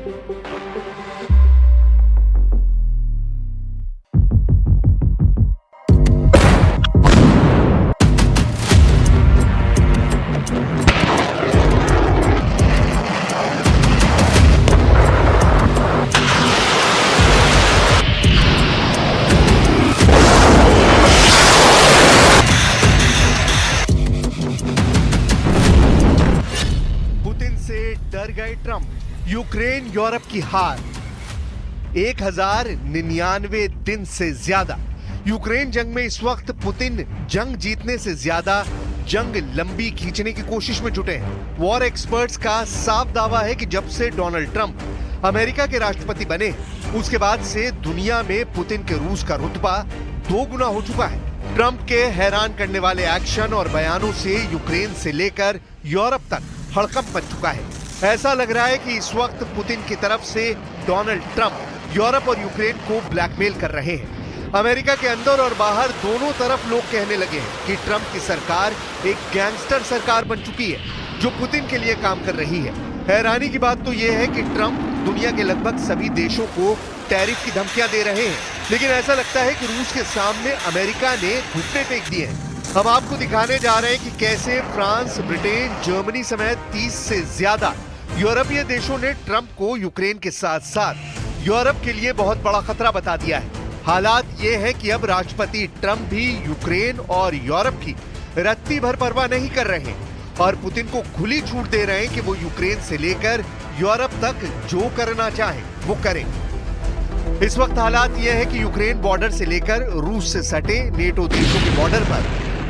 डर गए Trump, Ukraine Europe की हार। 1099 दिन से ज्यादा यूक्रेन जंग में इस वक्त पुतिन जंग जीतने से ज्यादा जंग लंबी खींचने की कोशिश में जुटे हैं। वॉर एक्सपर्ट्स का साफ दावा है कि जब से डोनाल्ड ट्रंप अमेरिका के राष्ट्रपति बने उसके बाद से दुनिया में पुतिन के रूस का रुतबा 2 गुना हो चुका है। ट्रंप के हैरान करने वाले एक्शन और बयानों से यूक्रेन से लेकर यूरोप तक हड़कंप मच चुका है। ऐसा लग रहा है कि इस वक्त पुतिन की तरफ से डोनाल्ड ट्रंप यूरोप और यूक्रेन को ब्लैकमेल कर रहे हैं। अमेरिका के अंदर और बाहर दोनों तरफ लोग कहने लगे हैं कि ट्रंप की सरकार एक गैंगस्टर सरकार बन चुकी है जो पुतिन के लिए काम कर रही है। हैरानी की बात तो यह है कि ट्रंप दुनिया के लगभग सभी देशों को टैरिफ की धमकियां दे रहे हैं, लेकिन ऐसा लगता है कि रूस के सामने अमेरिका ने घुटने टेक दिए हैं। हम आपको दिखाने जा रहे हैं कि कैसे फ्रांस, ब्रिटेन, जर्मनी समेत 30 से ज्यादा यूरोपीय देशों ने ट्रंप को यूक्रेन के साथ साथ यूरोप के लिए बहुत बड़ा खतरा बता दिया है। हालात ये है कि अब राष्ट्रपति ट्रंप भी यूक्रेन और यूरोप की रत्ती भर परवाह नहीं कर रहे और पुतिन को खुली छूट दे रहे हैं कि वो यूक्रेन से लेकर यूरोप तक जो करना चाहे वो करें। इस वक्त हालात ये है कि यूक्रेन बॉर्डर से लेकर रूस से सटे नेटो देशों के बॉर्डर पर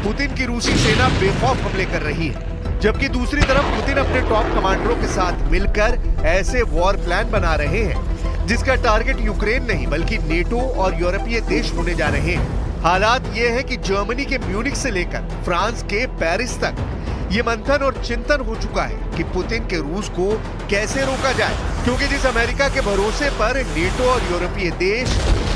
पुतिन की रूसी सेना बेखौफ हमले कर रही है, जबकि दूसरी तरफ पुतिन अपने टॉप कमांडरों के साथ मिलकर ऐसे वॉर प्लान बना रहे हैं जिसका टारगेट यूक्रेन नहीं बल्कि नेटो और यूरोपीय देश होने जा रहे हैं। हालात ये है कि जर्मनी के म्यूनिख से लेकर फ्रांस के पेरिस तक ये मंथन और चिंतन हो चुका है कि पुतिन के रूस को कैसे रोका जाए, क्योंकि जिस अमेरिका के भरोसे पर नेटो और यूरोपीय देश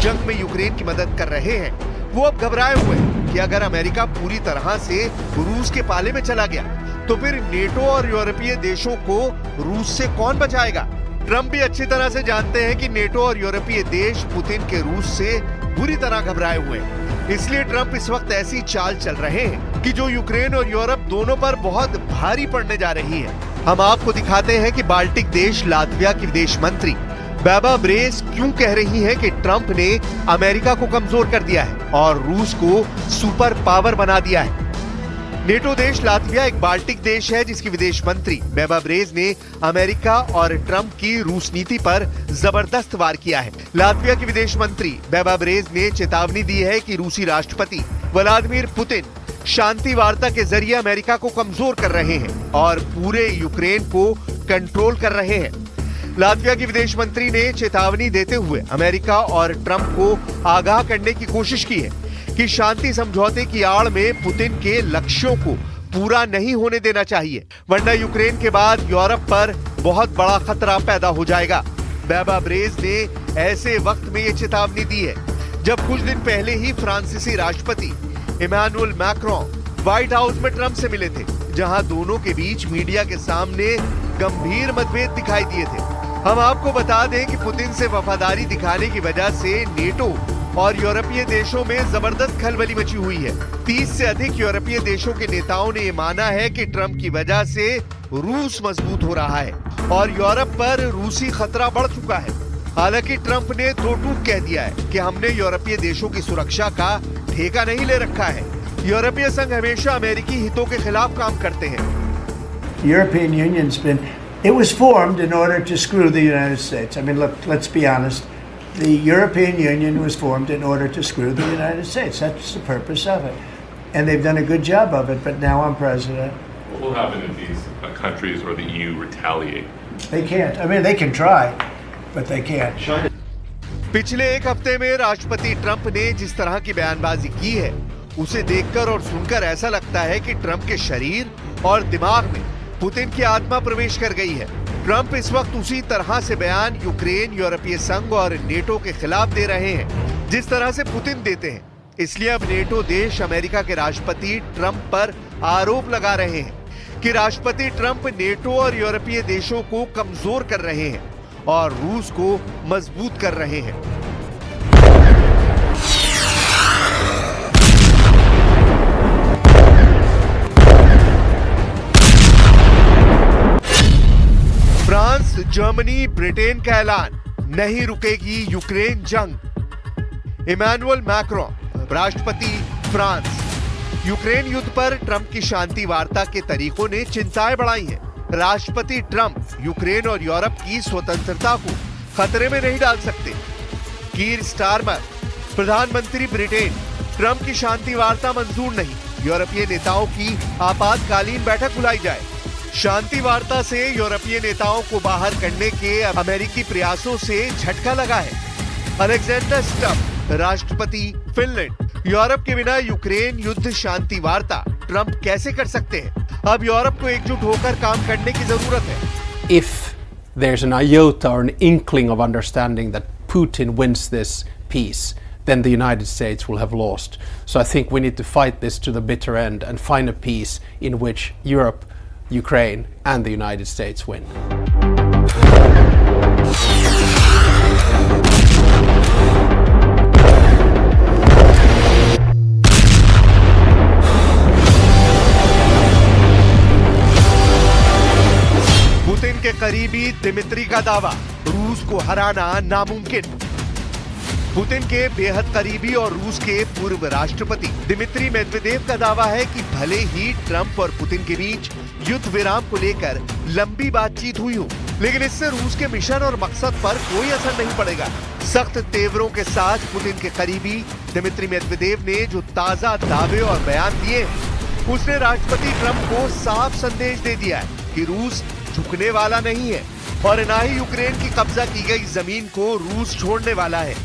जंग में यूक्रेन की मदद कर रहे हैं वो अब घबराए हुए हैं कि अगर अमेरिका पूरी तरह से रूस के पाले में चला गया तो फिर नेटो और यूरोपीय देशों को रूस से कौन बचाएगा। ट्रंप भी अच्छी तरह से जानते हैं कि नेटो और यूरोपीय देश पुतिन के रूस से बुरी तरह घबराए हुए हैं, इसलिए ट्रंप इस वक्त ऐसी चाल चल रहे हैं कि जो यूक्रेन और यूरोप दोनों पर बहुत भारी पड़ने जा रही है। हम आपको दिखाते हैं कि बाल्टिक देश लातविया की विदेश मंत्री बेबा ब्रेस क्यों कह रही हैं कि ट्रंप ने अमेरिका को कमजोर कर दिया है और रूस को सुपर पावर बना दिया है। नेटो देश लातविया एक बाल्टिक देश है जिसकी विदेश मंत्री बेबा ब्रेस ने अमेरिका और ट्रंप की रूस नीति पर जबरदस्त वार किया है। लातविया की विदेश मंत्री बेबा ब्रेस ने चेतावनी दी है कि रूसी राष्ट्रपति व्लादिमीर पुतिन शांति वार्ता के जरिए अमेरिका को कमजोर कर रहे हैं और पूरे यूक्रेन को कंट्रोल कर रहे हैं। लातविया की विदेश मंत्री ने चेतावनी देते हुए अमेरिका और ट्रंप को आगाह करने की कोशिश की है कि शांति समझौते की आड़ में पुतिन के लक्ष्यों को पूरा नहीं होने देना चाहिए, वरना यूक्रेन के बाद यूरोप पर बहुत बड़ा खतरा पैदा हो जाएगा। बेबा ब्रेस ने ऐसे वक्त में ये चेतावनी दी है जब कुछ दिन पहले ही फ्रांसीसी राष्ट्रपति इमैनुअल मैक्रोन व्हाइट हाउस में ट्रंप से मिले थे, जहां दोनों के बीच मीडिया के सामने गंभीर मतभेद दिखाई दिए थे। हम आपको बता दें कि पुतिन से वफादारी दिखाने की वजह से नेटो और यूरोपीय देशों में जबरदस्त खलबली मची हुई है। 30 से अधिक यूरोपीय देशों के नेताओं ने ये माना है कि ट्रंप की वजह से रूस मजबूत हो रहा है और यूरोप पर रूसी खतरा बढ़ चुका है। हालांकि ट्रंप ने दो टूक कह दिया है कि हमने यूरोपीय देशों की सुरक्षा का ठेका नहीं ले रखा है। यूरोपीय संघ हमेशा अमेरिकी हितों के खिलाफ काम करते हैं। European Union's been, it was formed in order to screw the United States. I mean, let's be honest. The European Union was formed in order to screw the United States. That's the purpose of it. And they've done a good job of it, but now I'm president. What will happen if these countries or the EU retaliate? They can't. I mean, they can try, but they can't. पिछले एक हफ्ते में राष्ट्रपति Trump ने जिस तरह की बयानबाजी की है उसे देखकर और सुनकर ऐसा लगता है कि ट्रंप के शरीर और दिमाग में पुतिन की आत्मा प्रवेश कर गई है। ट्रंप इस वक्त उसी तरह से बयान यूक्रेन, यूरोपीय संघ और नेटो के खिलाफ दे रहे हैं जिस तरह से पुतिन देते हैं। इसलिए अब नेटो देश अमेरिका के राष्ट्रपति ट्रंप पर आरोप लगा रहे हैं कि राष्ट्रपति ट्रंप नेटो और यूरोपीय देशों को कमजोर कर रहे हैं और रूस को मजबूत कर रहे हैं। फ्रांस, जर्मनी, ब्रिटेन का ऐलान, नहीं रुकेगी यूक्रेन जंग। इमैनुअल मैक्रोन, राष्ट्रपति फ्रांस। यूक्रेन युद्ध पर ट्रंप की शांति वार्ता के तरीकों ने चिंताएं बढ़ाई हैं। राष्ट्रपति ट्रंप यूक्रेन और यूरोप की स्वतंत्रता को खतरे में नहीं डाल सकते। कीर स्टारमर, प्रधानमंत्री ब्रिटेन, ट्रंप की शांति वार्ता मंजूर नहीं, यूरोपीय नेताओं की आपातकालीन बैठक बुलाई जाए। शांति वार्ता से यूरोपीय नेताओं को बाहर करने के अमेरिकी प्रयासों से झटका लगा है। अलेक्जेंडर स्टब, राष्ट्रपति फिनलैंड, यूरोप के बिना यूक्रेन युद्ध शांति वार्ता ट्रंप कैसे कर सकते हैं? अब यूरोप को एकजुट होकर काम करने की जरूरत है। If there's an iota or an inkling of understanding that Putin wins this peace, then the United States will have lost. So I think we need to fight this to the bitter end and find a peace in which Europe, Ukraine and the United States win. Putin के करीबी Dmitry का दावा, रूस को हराना नामुमकिन। Putin के बेहद करीबी और रूस के पूर्व राष्ट्रपति दिमित्री मेदवेदेव का दावा है कि भले ही ट्रंप और पुतिन के बीच युद्ध विराम को लेकर लंबी बातचीत हुई हो, लेकिन इससे रूस के मिशन और मकसद पर कोई असर नहीं पड़ेगा। सख्त तेवरों के साथ पुतिन के करीबी दिमित्री मेदवेदेव ने जो ताजा दावे और बयान दिए, उसने राष्ट्रपति ट्रंप को साफ संदेश दे दिया है कि रूस झुकने वाला नहीं है और न ही यूक्रेन की कब्जा की गई जमीन को रूस छोड़ने वाला है।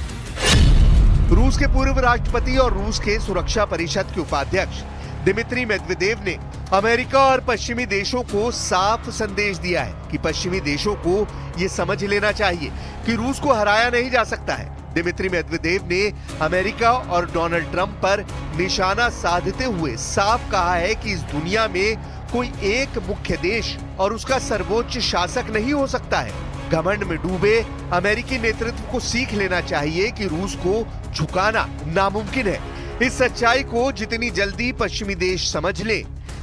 रूस के पूर्व राष्ट्रपति और रूस के सुरक्षा परिषद के उपाध्यक्ष दिमित्री मेदवेदेव ने अमेरिका और पश्चिमी देशों को साफ संदेश दिया है कि पश्चिमी देशों को ये समझ लेना चाहिए कि रूस को हराया नहीं जा सकता है। दिमित्री मेदवेदेव ने अमेरिका और डोनाल्ड ट्रंप पर निशाना साधते हुए साफ कहा है कि इस दुनिया में कोई एक मुख्य देश और उसका सर्वोच्च शासक नहीं हो सकता है। घमंड में डूबे अमेरिकी नेतृत्व को सीख लेना चाहिए कि रूस को झुकाना नामुमकिन है। इस सच्चाई को जितनी जल्दी पश्चिमी देश समझ ले,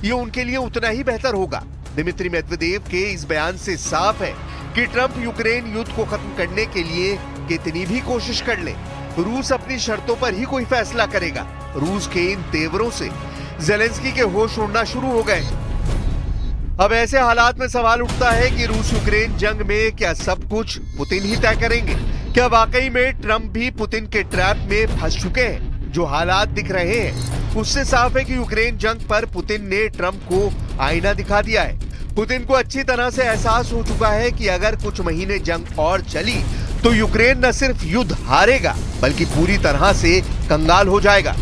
ये उनके लिए उतना ही बेहतर होगा। दिमित्री मेदवेदेव के इस बयान से साफ है कि ट्रंप यूक्रेन युद्ध को खत्म करने के लिए कितनी भी कोशिश कर ले, रूस अपनी शर्तों पर ही कोई फैसला करेगा। रूस के इन तेवरों से ज़ेलेंस्की के होश उड़ना शुरू हो गए। अब ऐसे हालात में सवाल उठता है कि रूस यूक्रेन जंग में क्या सब कुछ पुतिन ही तय करेंगे? क्या वाकई में ट्रंप भी पुतिन के ट्रैप में फंस चुके हैं? जो हालात दिख रहे हैं उससे साफ है कि यूक्रेन जंग पर पुतिन ने ट्रंप को आईना दिखा दिया है। पुतिन को अच्छी तरह से एहसास हो चुका है कि अगर कुछ महीने जंग और चली तो यूक्रेन न सिर्फ युद्ध हारेगा बल्कि पूरी तरह से कंगाल हो जाएगा।